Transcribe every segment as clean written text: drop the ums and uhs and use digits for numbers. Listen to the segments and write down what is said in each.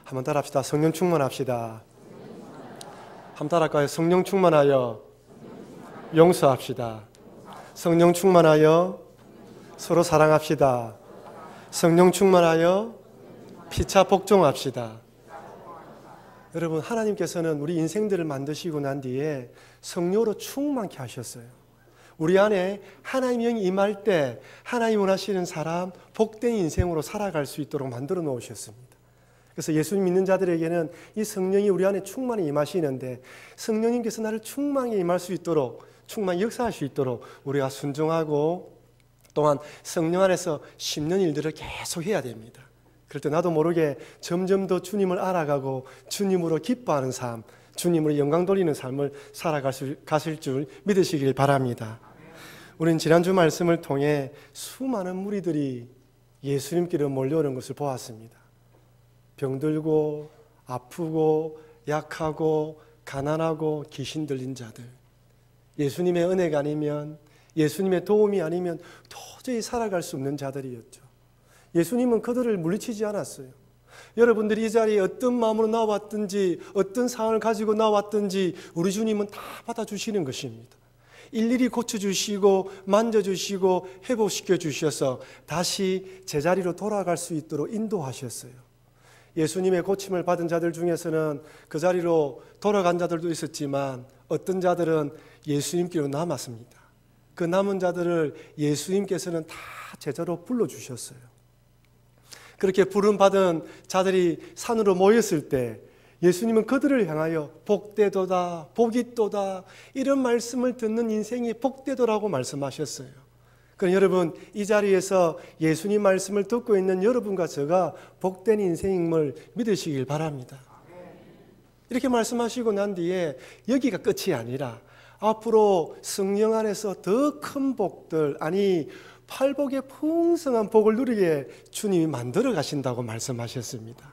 한번 따라합시다. 성령 충만합시다. 한번 따라할까요? 성령 충만하여 용서합시다. 성령 충만하여 서로 사랑합시다. 성령 충만하여 피차 복종합시다. 여러분, 하나님께서는 우리 인생들을 만드시고 난 뒤에 성령으로 충만케 하셨어요. 우리 안에 하나님의 영이 임할 때 하나님 원하시는 사람, 복된 인생으로 살아갈 수 있도록 만들어 놓으셨습니다. 그래서 예수님 믿는 자들에게는 이 성령이 우리 안에 충만히 임하시는데, 성령님께서 나를 충만히 임할 수 있도록, 충만히 역사할 수 있도록 우리가 순종하고 또한 성령 안에서 심는 일들을 계속 해야 됩니다. 그럴 때 나도 모르게 점점 더 주님을 알아가고 주님으로 기뻐하는 삶, 주님으로 영광 돌리는 삶을 살아가실 줄 믿으시길 바랍니다. 우리는 지난주 말씀을 통해 수많은 무리들이 예수님께로 몰려오는 것을 보았습니다. 병들고 아프고 약하고 가난하고 귀신 들린 자들, 예수님의 은혜가 아니면, 예수님의 도움이 아니면 도저히 살아갈 수 없는 자들이었죠. 예수님은 그들을 물리치지 않았어요. 여러분들이 이 자리에 어떤 마음으로 나왔든지, 어떤 상황을 가지고 나왔든지 우리 주님은 다 받아주시는 것입니다. 일일이 고쳐주시고 만져주시고 회복시켜 주셔서 다시 제자리로 돌아갈 수 있도록 인도하셨어요. 예수님의 고침을 받은 자들 중에서는 그 자리로 돌아간 자들도 있었지만, 어떤 자들은 예수님께로 남았습니다. 그 남은 자들을 예수님께서는 다 제자로 불러주셨어요. 그렇게 부름받은 자들이 산으로 모였을 때 예수님은 그들을 향하여 복되도다, 복이 있도다, 이런 말씀을 듣는 인생이 복되도라고 말씀하셨어요. 그럼 여러분, 이 자리에서 예수님 말씀을 듣고 있는 여러분과 제가 복된 인생임을 믿으시길 바랍니다. 이렇게 말씀하시고 난 뒤에 여기가 끝이 아니라 앞으로 성령 안에서 더 큰 복들, 아니 팔복의 풍성한 복을 누리게 주님이 만들어 가신다고 말씀하셨습니다.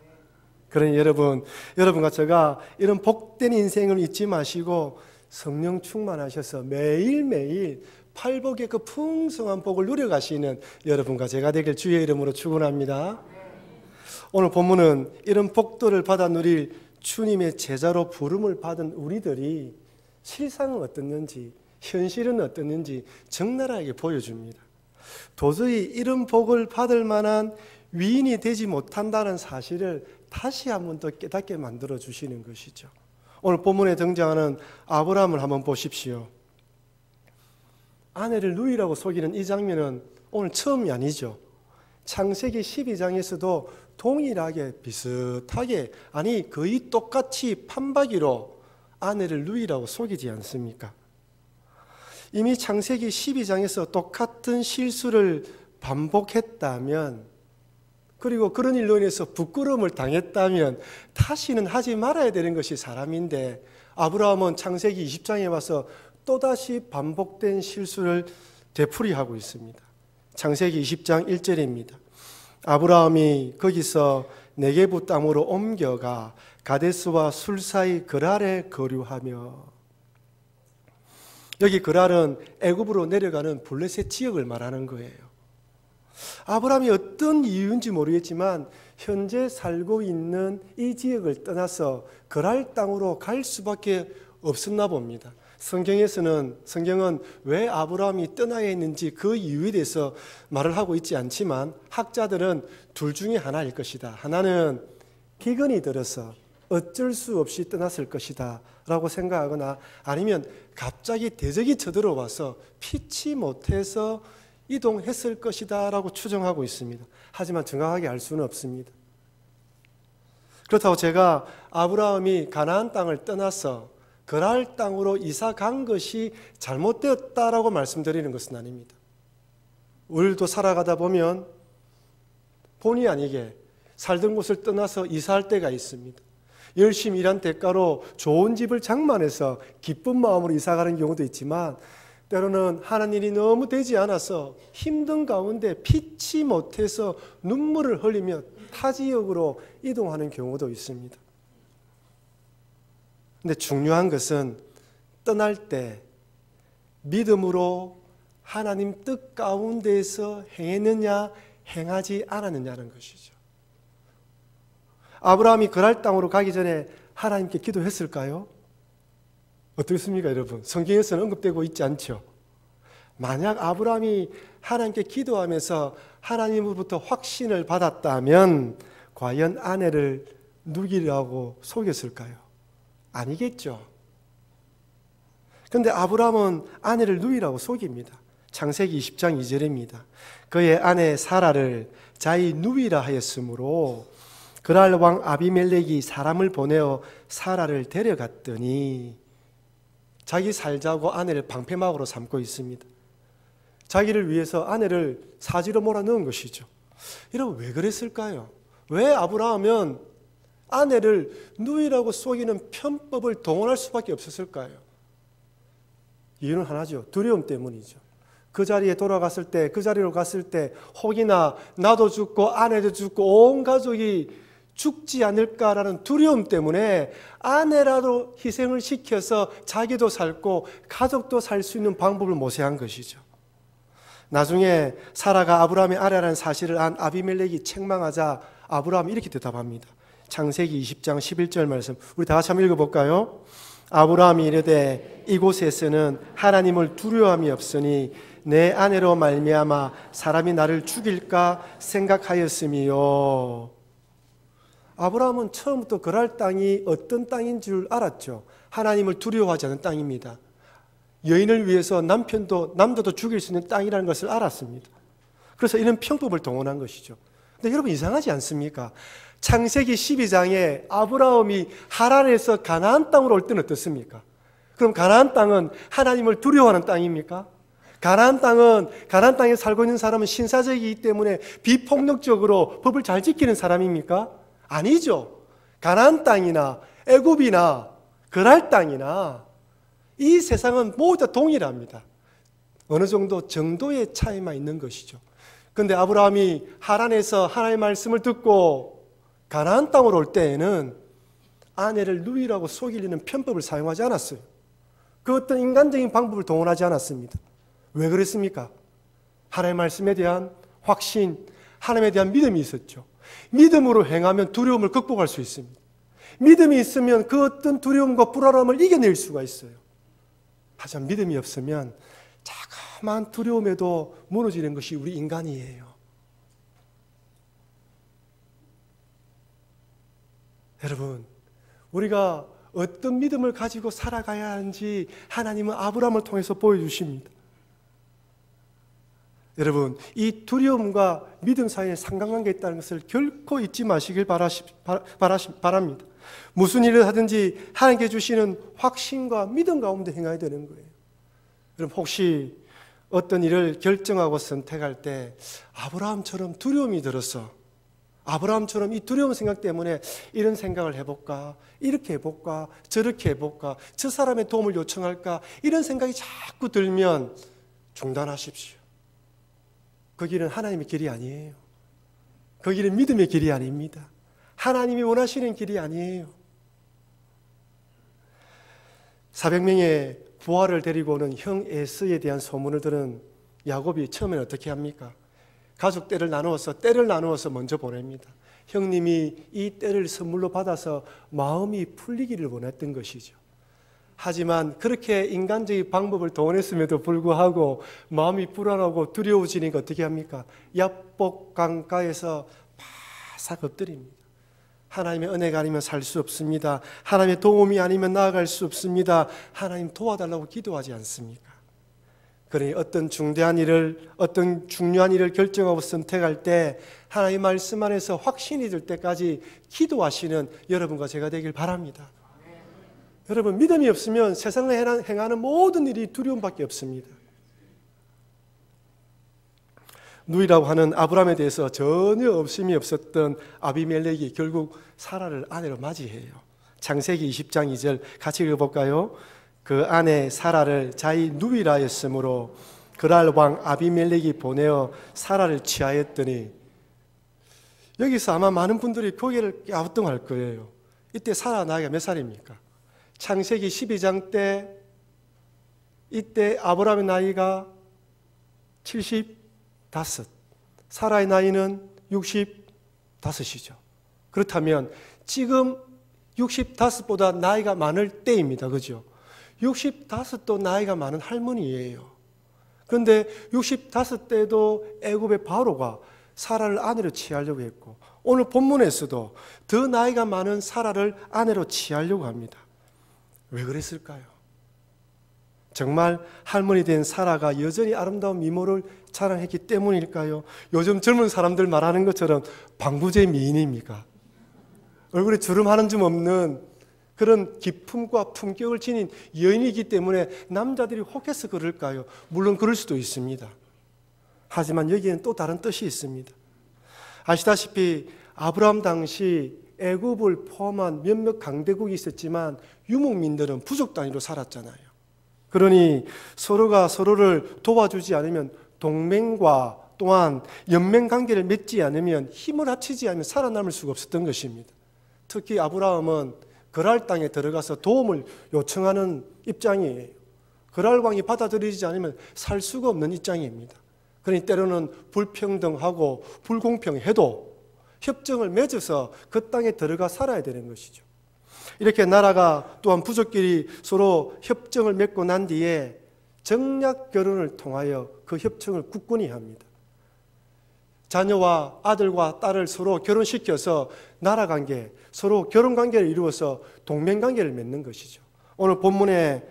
그러니 여러분과 제가 이런 복된 인생을 잊지 마시고 성령 충만하셔서 매일매일 팔복의 그 풍성한 복을 누려가시는 여러분과 제가 되길 주의 이름으로 축원합니다. 오늘 본문은 이런 복들을 받아 누릴 주님의 제자로 부름을 받은 우리들이 실상은 어떻는지, 현실은 어떻는지 적나라하게 보여줍니다. 도저히 이런 복을 받을 만한 위인이 되지 못한다는 사실을 다시 한번 더 깨닫게 만들어 주시는 것이죠. 오늘 본문에 등장하는 아브라함을 한번 보십시오. 아내를 누이라고 속이는 이 장면은 오늘 처음이 아니죠. 창세기 12장에서도 동일하게 비슷하게, 아니 거의 똑같이 판박이로 아내를 누이라고 속이지 않습니까? 이미 창세기 12장에서 똑같은 실수를 반복했다면, 그리고 그런 일로 인해서 부끄러움을 당했다면 다시는 하지 말아야 되는 것이 사람인데, 아브라함은 창세기 20장에 와서 또다시 반복된 실수를 되풀이하고 있습니다. 창세기 20장 1절입니다. 아브라함이 거기서 네게부 땅으로 옮겨가 가데스와 술 사이 그랄에 거류하며, 여기 그랄은 애굽으로 내려가는 블레셋 지역을 말하는 거예요. 아브라함이 어떤 이유인지 모르겠지만 현재 살고 있는 이 지역을 떠나서 그랄 땅으로 갈 수밖에 없었나 봅니다. 성경은 왜 아브라함이 떠나야 했는지 그 이유에 대해서 말을 하고 있지 않지만, 학자들은 둘 중에 하나일 것이다. 하나는 기근이 들어서 어쩔 수 없이 떠났을 것이다 라고 생각하거나, 아니면 갑자기 대적이 쳐들어와서 피치 못해서 이동했을 것이다 라고 추정하고 있습니다. 하지만 정확하게 알 수는 없습니다. 그렇다고 제가 아브라함이 가나안 땅을 떠나서 그랄 땅으로 이사 간 것이 잘못되었다라고 말씀드리는 것은 아닙니다. 우리도 살아가다 보면 본의 아니게 살던 곳을 떠나서 이사할 때가 있습니다. 열심히 일한 대가로 좋은 집을 장만해서 기쁜 마음으로 이사가는 경우도 있지만, 때로는 하는 일이 너무 되지 않아서 힘든 가운데 피치 못해서 눈물을 흘리며 타 지역으로 이동하는 경우도 있습니다. 근데 중요한 것은 떠날 때 믿음으로 하나님 뜻 가운데에서 행했느냐 행하지 않았느냐는 것이죠. 아브라함이 그랄 땅으로 가기 전에 하나님께 기도했을까요? 어떻습니까, 여러분? 성경에서는 언급되고 있지 않죠. 만약 아브라함이 하나님께 기도하면서 하나님으로부터 확신을 받았다면 과연 아내를 누이라고 속였을까요? 아니겠죠. 그런데 아브라함은 아내를 누이라고 속입니다. 창세기 20장 2절입니다. 그의 아내 사라를 자기 누이라 하였으므로 그랄 왕 아비멜렉이 사람을 보내어 사라를 데려갔더니 자기 살자고 아내를 방패막으로 삼고 있습니다. 자기를 위해서 아내를 사지로 몰아넣은 것이죠. 여러분, 왜 그랬을까요? 왜 아브라함은 아내를 누이라고 속이는 편법을 동원할 수밖에 없었을까요? 이유는 하나죠. 두려움 때문이죠. 그 자리에 돌아갔을 때, 그 자리로 갔을 때 혹이나 나도 죽고 아내도 죽고 온 가족이 죽지 않을까라는 두려움 때문에 아내라도 희생을 시켜서 자기도 살고 가족도 살 수 있는 방법을 모색한 것이죠. 나중에 사라가 아브라함의 아내라는 사실을 안 아비멜렉이 책망하자 아브라함이 이렇게 대답합니다. 창세기 20장 11절 말씀, 우리 다 같이 한번 읽어볼까요? 아브라함이 이르되 이곳에서는 하나님을 두려워함이 없으니 내 아내로 말미암아 사람이 나를 죽일까 생각하였음이요. 아브라함은 처음부터 그랄 땅이 어떤 땅인 줄 알았죠. 하나님을 두려워하지 않는 땅입니다. 여인을 위해서 남자도 죽일 수 있는 땅이라는 것을 알았습니다. 그래서 이런 편법을 동원한 것이죠. 근데 여러분, 이상하지 않습니까? 창세기 12장에 아브라함이 하란에서 가나안 땅으로 올 때는 어떻습니까? 그럼 가나안 땅은 하나님을 두려워하는 땅입니까? 가나안 땅에 살고 있는 사람은 신사적이기 때문에 비폭력적으로 법을 잘 지키는 사람입니까? 아니죠. 가나안 땅이나 애굽이나 그랄 땅이나 이 세상은 모두 다 동일합니다. 어느 정도 정도의 차이만 있는 것이죠. 그런데 아브라함이 하란에서 하나님의 말씀을 듣고 가나안 땅으로 올 때에는 아내를 누이라고 속이려는 편법을 사용하지 않았어요. 그 어떤 인간적인 방법을 동원하지 않았습니다. 왜 그랬습니까? 하나님의 말씀에 대한 확신, 하나님에 대한 믿음이 있었죠. 믿음으로 행하면 두려움을 극복할 수 있습니다. 믿음이 있으면 그 어떤 두려움과 불안함을 이겨낼 수가 있어요. 하지만 믿음이 없으면 자그마한 두려움에도 무너지는 것이 우리 인간이에요. 여러분, 우리가 어떤 믿음을 가지고 살아가야 하는지 하나님은 아브라함을 통해서 보여주십니다. 여러분, 이 두려움과 믿음 사이에 상관관계가 있다는 것을 결코 잊지 마시길 바랍니다. 무슨 일을 하든지 하나님께 주시는 확신과 믿음 가운데 행해야 되는 거예요. 여러분, 혹시 어떤 일을 결정하고 선택할 때 아브라함처럼 두려움이 들어서 아브라함처럼 이 두려운 생각 때문에 이런 생각을 해볼까, 이렇게 해볼까, 저렇게 해볼까, 저 사람의 도움을 요청할까, 이런 생각이 자꾸 들면 중단하십시오. 그 길은 하나님의 길이 아니에요. 그 길은 믿음의 길이 아닙니다. 하나님이 원하시는 길이 아니에요. 400명의 부하를 데리고 오는 형 에서에 대한 소문을 들은 야곱이 처음엔 어떻게 합니까? 가족 떼를 나누어서 먼저 보냅니다. 형님이 이 떼를 선물로 받아서 마음이 풀리기를 원했던 것이죠. 하지만 그렇게 인간적인 방법을 동원했음에도 불구하고 마음이 불안하고 두려워지니까 어떻게 합니까? 야복 강가에서 바싹 엎드립니다. 하나님의 은혜가 아니면 살 수 없습니다. 하나님의 도움이 아니면 나아갈 수 없습니다. 하나님 도와달라고 기도하지 않습니까? 그러니 어떤 중요한 일을 결정하고 선택할 때 하나님의 말씀 안에서 확신이 들 때까지 기도하시는 여러분과 제가 되길 바랍니다. 여러분, 믿음이 없으면 세상에 행하는 모든 일이 두려움밖에 없습니다. 누이라고 하는 아브라함에 대해서 전혀 의심이 없었던 아비멜렉이 결국 사라를 아내로 맞이해요. 창세기 20장 2절 같이 읽어볼까요? 그 아내 사라를 자기 누이라 하였으므로 그랄 왕 아비멜렉이 보내어 사라를 취하였더니, 여기서 아마 많은 분들이 고개를 갸우뚱할 거예요. 이때 사라 나이가 몇 살입니까? 창세기 12장 때 이때 아브라함의 나이가 75, 사라의 나이는 65이죠. 그렇다면 지금 65보다 나이가 많을 때입니다. 그죠? 65도 나이가 많은 할머니예요. 그런데 65때도 애굽의 바로가 사라를 아내로 취하려고 했고, 오늘 본문에서도 더 나이가 많은 사라를 아내로 취하려고 합니다. 왜 그랬을까요? 정말 할머니 된 사라가 여전히 아름다운 미모를 자랑했기 때문일까요? 요즘 젊은 사람들 말하는 것처럼 방부제 미인입니까? 얼굴에 주름 하나 좀 없는 그런 기품과 품격을 지닌 여인이기 때문에 남자들이 혹해서 그럴까요? 물론 그럴 수도 있습니다. 하지만 여기에는 또 다른 뜻이 있습니다. 아시다시피 아브라함 당시 애굽을 포함한 몇몇 강대국이 있었지만 유목민들은 부족 단위로 살았잖아요. 그러니 서로가 서로를 도와주지 않으면, 동맹과 또한 연맹관계를 맺지 않으면, 힘을 합치지 않으면 살아남을 수가 없었던 것입니다. 특히 아브라함은 그랄 땅에 들어가서 도움을 요청하는 입장이에요. 그랄 왕이 받아들이지 않으면 살 수가 없는 입장입니다. 그러니 때로는 불평등하고 불공평해도 협정을 맺어서 그 땅에 들어가 살아야 되는 것이죠. 이렇게 나라가 또한 부족끼리 서로 협정을 맺고 난 뒤에 정략 결혼을 통하여 그 협정을 굳건히 합니다. 자녀와 아들과 딸을 서로 결혼시켜서 나라 관계, 서로 결혼 관계를 이루어서 동맹 관계를 맺는 것이죠. 오늘 본문에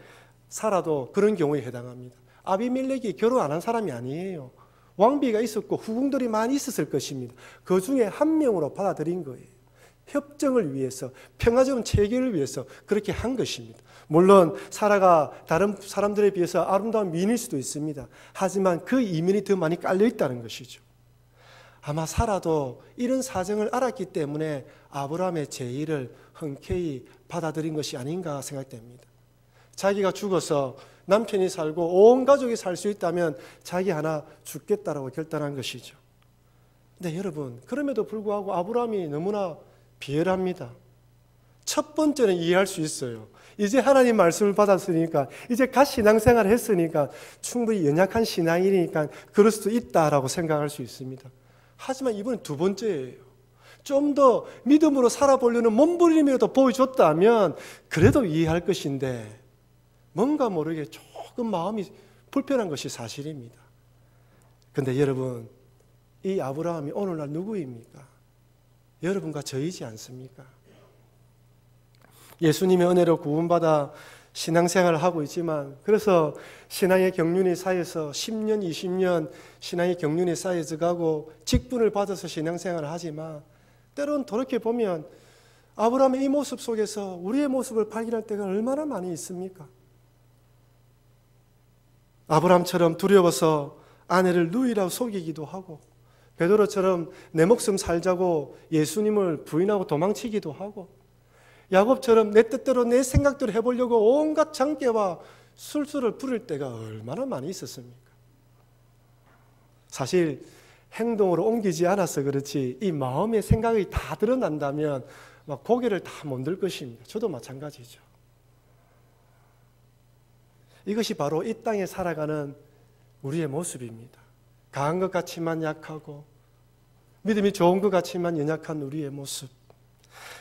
사라도 그런 경우에 해당합니다. 아비멜렉이 결혼 안 한 사람이 아니에요. 왕비가 있었고 후궁들이 많이 있었을 것입니다. 그 중에 한 명으로 받아들인 거예요. 협정을 위해서, 평화적인 체계를 위해서 그렇게 한 것입니다. 물론 사라가 다른 사람들에 비해서 아름다운 미인일 수도 있습니다. 하지만 그 이면이 더 많이 깔려 있다는 것이죠. 아마 사라도 이런 사정을 알았기 때문에 아브라함의 제의를 흔쾌히 받아들인 것이 아닌가 생각됩니다. 자기가 죽어서 남편이 살고 온 가족이 살 수 있다면 자기 하나 죽겠다라고 결단한 것이죠. 근데 여러분, 그럼에도 불구하고 아브라함이 너무나 비열합니다. 첫 번째는 이해할 수 있어요. 이제 하나님 말씀을 받았으니까, 이제 갓 신앙생활을 했으니까 충분히 연약한 신앙이니까 그럴 수도 있다라고 생각할 수 있습니다. 하지만 이번엔 두 번째예요. 좀 더 믿음으로 살아보려는 몸부림이라도 보여줬다면 그래도 이해할 것인데, 뭔가 모르게 조금 마음이 불편한 것이 사실입니다. 그런데 여러분, 이 아브라함이 오늘날 누구입니까? 여러분과 저이지 않습니까? 예수님의 은혜로 구원받아 신앙생활을 하고 있지만, 그래서 신앙의 경륜이 쌓여서 10년, 20년 신앙의 경륜이 쌓여져 가고 직분을 받아서 신앙생활을 하지만, 때로는 돌이켜보면 아브라함의 이 모습 속에서 우리의 모습을 발견할 때가 얼마나 많이 있습니까? 아브라함처럼 두려워서 아내를 누이라고 속이기도 하고, 베드로처럼 내 목숨 살자고 예수님을 부인하고 도망치기도 하고, 야곱처럼 내 뜻대로 내 생각대로 해보려고 온갖 장깨와 술수를 부릴 때가 얼마나 많이 있었습니까? 사실 행동으로 옮기지 않아서 그렇지 이 마음의 생각이 다 드러난다면 막 고개를 다 못 들 것입니다. 저도 마찬가지죠. 이것이 바로 이 땅에 살아가는 우리의 모습입니다. 강한 것 같지만 약하고, 믿음이 좋은 것 같지만 연약한 우리의 모습.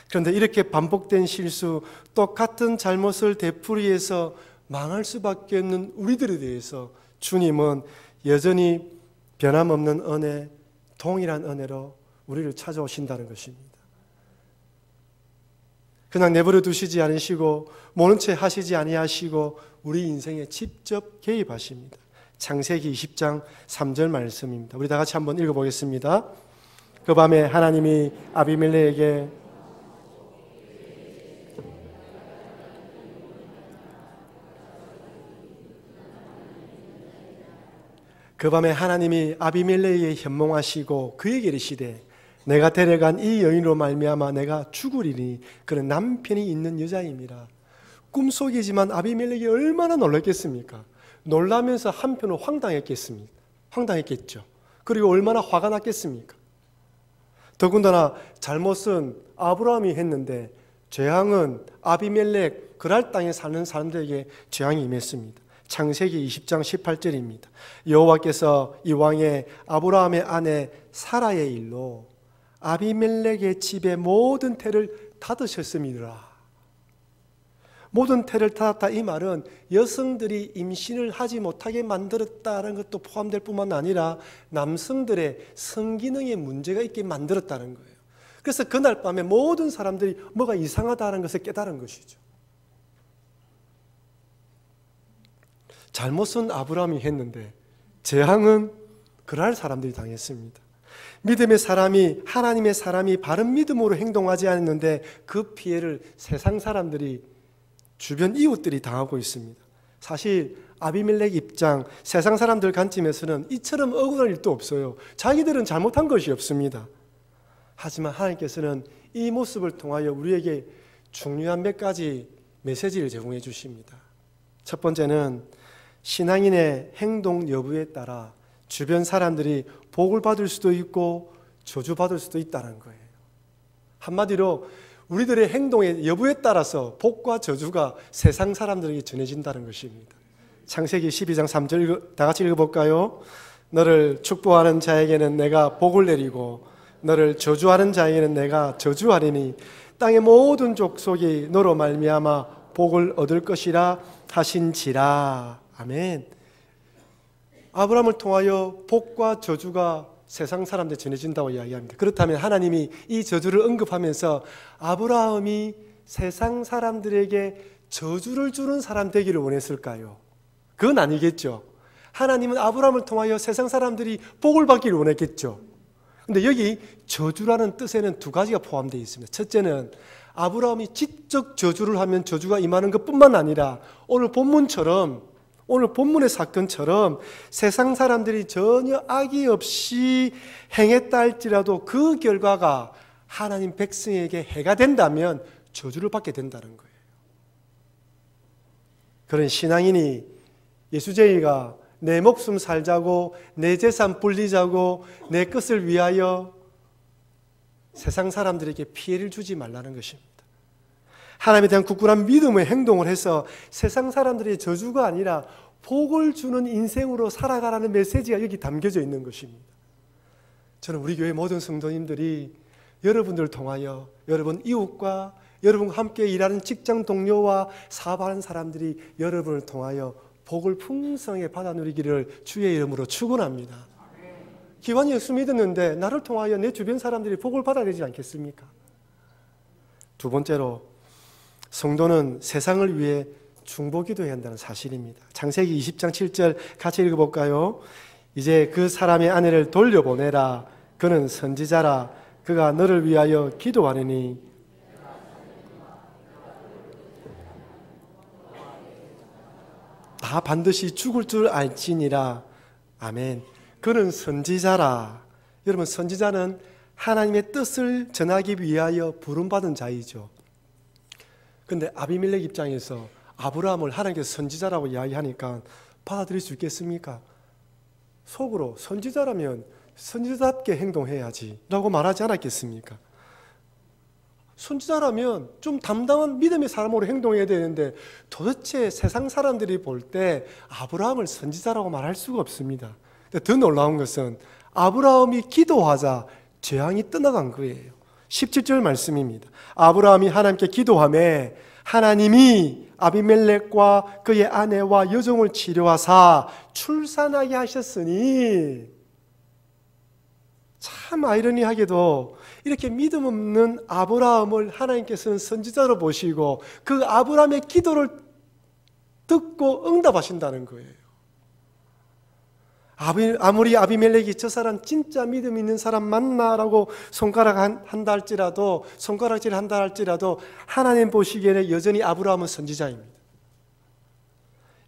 그런데 이렇게 반복된 실수, 똑같은 잘못을 되풀이해서 망할 수밖에 없는 우리들에 대해서 주님은 여전히 변함없는 은혜, 동일한 은혜로 우리를 찾아오신다는 것입니다. 그냥 내버려 두시지 않으시고 모른 채 하시지 아니하시고 우리 인생에 직접 개입하십니다. 창세기 20장 3절 말씀입니다. 우리 다 같이 한번 읽어보겠습니다. 그 밤에 하나님이 아비멜렉에게 현몽하시고 그에게 이르시되 내가 데려간 이 여인으로 말미암아 내가 죽으리니 그는 남편이 있는 여자임이라. 꿈속이지만 아비멜렉이 얼마나 놀랐겠습니까? 놀라면서 한편으로 황당했겠죠. 그리고 얼마나 화가 났겠습니까? 더군다나 잘못은 아브라함이 했는데 재앙은 아비멜렉 그랄 땅에 사는 사람들에게 재앙이 임했습니다. 창세기 20장 18절입니다. 여호와께서 이 왕의 아브라함의 아내 사라의 일로 아비멜렉의 집의 모든 태를 닫으셨음이라. 모든 태를 닫았다 이 말은 여성들이 임신을 하지 못하게 만들었다는 것도 포함될 뿐만 아니라 남성들의 성기능에 문제가 있게 만들었다는 거예요. 그래서 그날 밤에 모든 사람들이 뭐가 이상하다는 것을 깨달은 것이죠. 잘못은 아브라함이 했는데 재앙은 그날 사람들이 당했습니다. 믿음의 사람이, 하나님의 사람이 바른 믿음으로 행동하지 않았는데 그 피해를 세상 사람들이, 주변 이웃들이 당하고 있습니다. 사실 아비멜렉 입장, 세상 사람들 관점에서는 이처럼 억울한 일도 없어요. 자기들은 잘못한 것이 없습니다. 하지만 하나님께서는 이 모습을 통하여 우리에게 중요한 몇 가지 메시지를 제공해 주십니다. 첫 번째는 신앙인의 행동 여부에 따라 주변 사람들이 복을 받을 수도 있고 저주받을 수도 있다는 거예요. 한마디로 우리들의 행동의 여부에 따라서 복과 저주가 세상 사람들에게 전해진다는 것입니다. 창세기 12장 3절 다 같이 읽어볼까요? 너를 축복하는 자에게는 내가 복을 내리고 너를 저주하는 자에게는 내가 저주하리니 땅의 모든 족속이 너로 말미암아 복을 얻을 것이라 하신지라. 아멘. 아브라함을 통하여 복과 저주가 세상 사람들에 전해진다고 이야기합니다. 그렇다면 하나님이 이 저주를 언급하면서 아브라함이 세상 사람들에게 저주를 주는 사람 되기를 원했을까요? 그건 아니겠죠. 하나님은 아브라함을 통하여 세상 사람들이 복을 받기를 원했겠죠. 그런데 여기 저주라는 뜻에는 두 가지가 포함되어 있습니다. 첫째는 아브라함이 직접 저주를 하면 저주가 임하는 것뿐만 아니라 오늘 본문의 사건처럼 세상 사람들이 전혀 악의 없이 행했다 할지라도 그 결과가 하나님 백성에게 해가 된다면 저주를 받게 된다는 거예요. 그런 신앙인이 예수쟁이가 내 목숨 살자고 내 재산 불리자고 내 것을 위하여 세상 사람들에게 피해를 주지 말라는 것입니다. 하나님에 대한 굳건한 믿음의 행동을 해서 세상 사람들의 저주가 아니라 복을 주는 인생으로 살아가라는 메시지가 여기 담겨져 있는 것입니다. 저는 우리 교회 모든 성도님들이 여러분들을 통하여 여러분 이웃과 여러분과 함께 일하는 직장 동료와 사업하는 사람들이 여러분을 통하여 복을 풍성하게 받아 누리기를 주의 이름으로 축원합니다. 기관이 예수 믿었는데 나를 통하여 내 주변 사람들이 복을 받아야 되지 않겠습니까? 두 번째로 성도는 세상을 위해 중보기도해야 한다는 사실입니다. 창세기 20장 7절 같이 읽어볼까요? 이제 그 사람의 아내를 돌려보내라. 그는 선지자라. 그가 너를 위하여 기도하느니 다 반드시 죽을 줄 알지니라. 아멘. 그는 선지자라. 여러분, 선지자는 하나님의 뜻을 전하기 위하여 부름받은 자이죠. 그런데 아비멜렉 입장에서 아브라함을 하나님께서 선지자라고 이야기하니까 받아들일 수 있겠습니까? 속으로 선지자라면 선지자답게 행동해야지 라고 말하지 않았겠습니까? 선지자라면 좀 담당한 믿음의 사람으로 행동해야 되는데 도대체 세상 사람들이 볼 때 아브라함을 선지자라고 말할 수가 없습니다. 더 놀라운 것은 아브라함이 기도하자 재앙이 떠나간 거예요. 17절 말씀입니다. 아브라함이 하나님께 기도하매 하나님이 아비멜렉과 그의 아내와 여종을 치료하사 출산하게 하셨으니, 참 아이러니하게도 이렇게 믿음 없는 아브라함을 하나님께서는 선지자로 보시고 그 아브라함의 기도를 듣고 응답하신다는 거예요. 아무리 아비멜렉이 저 사람 진짜 믿음 있는 사람 맞나라고 손가락질 한다 할지라도 하나님 보시기에는 여전히 아브라함은 선지자입니다.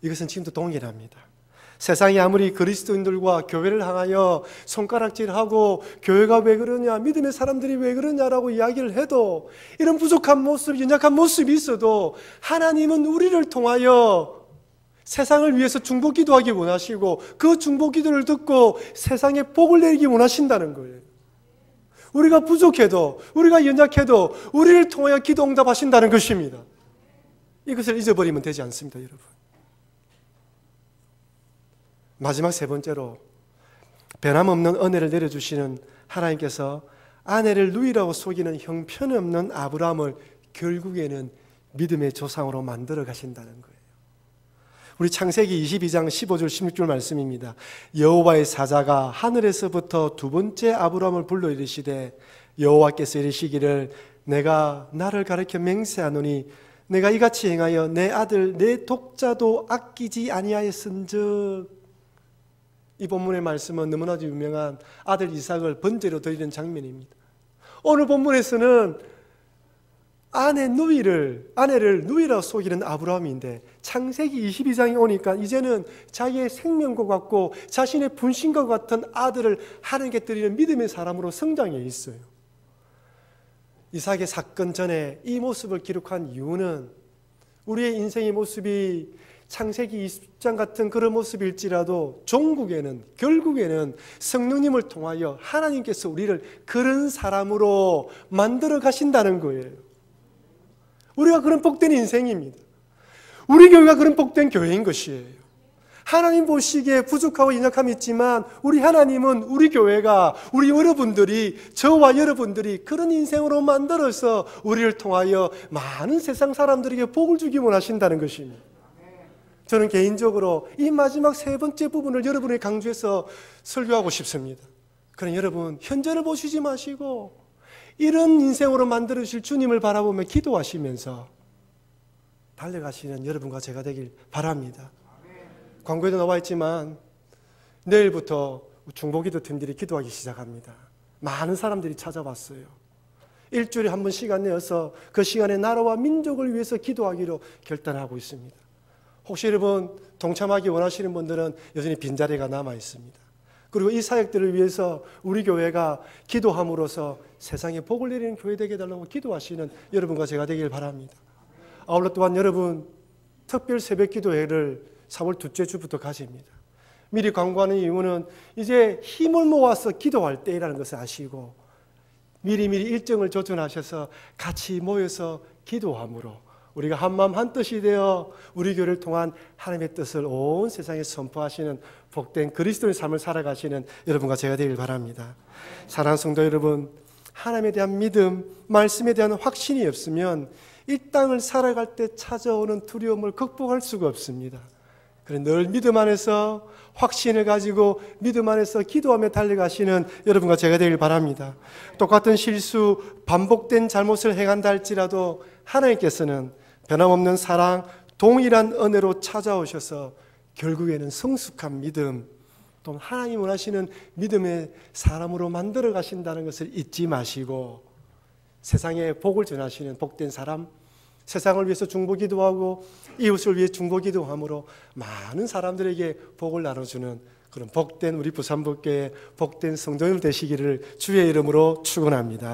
이것은 지금도 동일합니다. 세상이 아무리 그리스도인들과 교회를 향하여 손가락질하고 교회가 왜 그러냐, 믿음의 사람들이 왜 그러냐라고 이야기를 해도, 이런 부족한 모습, 연약한 모습이 있어도 하나님은 우리를 통하여 세상을 위해서 중보기도하기 원하시고 그 중보기도를 듣고 세상에 복을 내리기 원하신다는 거예요. 우리가 부족해도, 우리가 연약해도 우리를 통하여 기도 응답하신다는 것입니다. 이것을 잊어버리면 되지 않습니다, 여러분. 마지막 세 번째로 변함없는 은혜를 내려주시는 하나님께서 아내를 누이라고 속이는 형편없는 아브라함을 결국에는 믿음의 조상으로 만들어 가신다는 거예요. 우리 창세기 22장 15절 16절 말씀입니다. 여호와의 사자가 하늘에서부터 두 번째 아브라함을 불러 이르시되 여호와께서 이르시기를 내가 나를 가리켜 맹세하노니 내가 이같이 행하여 내 아들 내 독자도 아끼지 아니하였은즉. 이 본문의 말씀은 너무나도 유명한 아들 이삭을 번제로 드리는 장면입니다. 오늘 본문에서는 아내를 누이라고 속이는 아브라함인데 창세기 22장에 오니까 이제는 자기의 생명과 같고 자신의 분신과 같은 아들을 하나님께 드리는 믿음의 사람으로 성장해 있어요. 이삭의 사건 전에 이 모습을 기록한 이유는 우리의 인생의 모습이 창세기 20장 같은 그런 모습일지라도 결국에는 성령님을 통하여 하나님께서 우리를 그런 사람으로 만들어 가신다는 거예요. 우리가 그런 복된 인생입니다. 우리 교회가 그런 복된 교회인 것이에요. 하나님 보시기에 부족하고 연약함이 있지만 우리 하나님은 우리 교회가 저와 여러분들이 그런 인생으로 만들어서 우리를 통하여 많은 세상 사람들에게 복을 주기 원하신다는 것입니다. 저는 개인적으로 이 마지막 세 번째 부분을 여러분에게 강조해서 설교하고 싶습니다. 그러나 여러분, 현재를 보시지 마시고 이런 인생으로 만들어주실 주님을 바라보며 기도하시면서 달려가시는 여러분과 제가 되길 바랍니다. 광고에도 나와 있지만 내일부터 중보기도 팀들이 기도하기 시작합니다. 많은 사람들이 찾아왔어요. 일주일에 한 번 시간 내어서 그 시간에 나라와 민족을 위해서 기도하기로 결단하고 있습니다. 혹시 여러분 동참하기 원하시는 분들은 여전히 빈자리가 남아 있습니다. 그리고 이 사역들을 위해서 우리 교회가 기도함으로써 세상에 복을 내리는 교회 되게 해달라고 기도하시는 여러분과 제가 되길 바랍니다. 아울러 또한 여러분 특별 새벽 기도회를 4월 둘째 주부터 가집니다. 미리 광고하는 이유는 이제 힘을 모아서 기도할 때라는 것을 아시고 미리미리 일정을 조정하셔서 같이 모여서 기도함으로 우리가 한마음 한뜻이 되어 우리 교회를 통한 하나님의 뜻을 온 세상에 선포하시는 복된 그리스도의 삶을 살아가시는 여러분과 제가 되길 바랍니다. 사랑하는 성도 여러분, 하나님에 대한 믿음, 말씀에 대한 확신이 없으면 이 땅을 살아갈 때 찾아오는 두려움을 극복할 수가 없습니다. 그래 늘 믿음 안에서 확신을 가지고 믿음 안에서 기도하며 달려가시는 여러분과 제가 되길 바랍니다. 똑같은 실수, 반복된 잘못을 행한다 할지라도 하나님께서는 변함없는 사랑, 동일한 은혜로 찾아오셔서 결국에는 성숙한 믿음, 또 하나님 원하시는 믿음의 사람으로 만들어 가신다는 것을 잊지 마시고 세상에 복을 전하시는 복된 사람, 세상을 위해서 중보기도하고 이웃을 위해 중보기도함으로 많은 사람들에게 복을 나눠주는 그런 복된 우리 부산복교의 복된 성도님 되시기를 주의 이름으로 축원합니다.